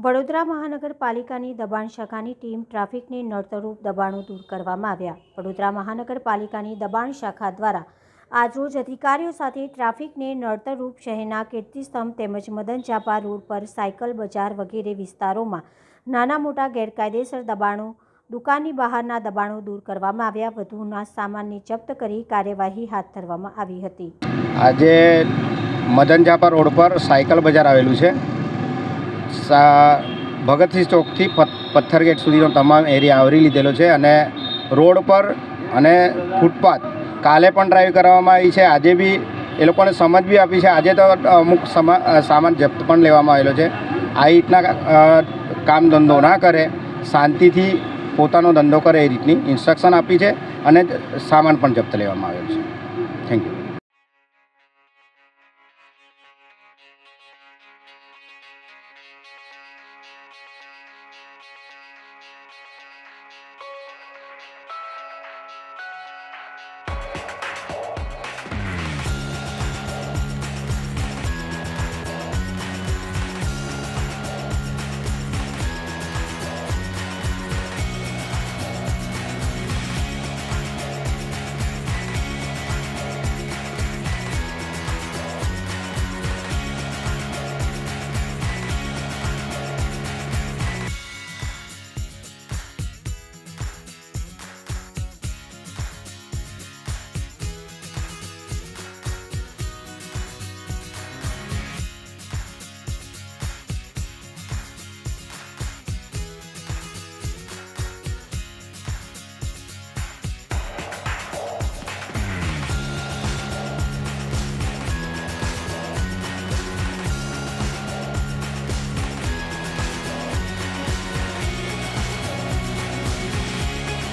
વડોદરા મહાનગરપાલિકાની દબાણ શાખાની ટીમ ટ્રાફિકને નડતરરૂપ દબાણો દૂર કરવામાં આવ્યા। વડોદરા મહાનગરપાલિકાની દબાણ શાખા દ્વારા આજરોજ અધિકારીઓ સાથે ટ્રાફિકને નડતરરૂપ શહેરના કીર્તિસ્તંભ તેમજ મદન ઝાપા રોડ પર સાયકલ બજાર વગેરે વિસ્તારોમાં નાના મોટા ગેરકાયદેસર દબાણો, દુકાનની બહારના દબાણો દૂર કરવામાં આવ્યા। વધુના સામાનને જપ્ત કરી કાર્યવાહી હાથ ધરવામાં આવી હતી। આજે મદન ઝાપા રોડ પર સાયકલ બજાર આવેલું છે। ભગતસિંહ ચોકથી પથ્થરગેટ સુધીનો તમામ એરિયા આવરી લીધેલો છે અને રોડ પર અને ફૂટપાથ કાલે પણ ડ્રાઈવ કરવામાં આવી છે। આજે બી એ લોકોને સમજ બી આપી છે। આજે તો અમુક સામાન જપ્ત પણ લેવામાં આવેલો છે। આ રીતના કામ ધંધો ના કરે, શાંતિથી પોતાનો ધંધો કરે એ રીતની ઇન્સ્ટ્રક્શન આપી છે અને સામાન પણ જપ્ત લેવામાં આવેલો છે। Thank you.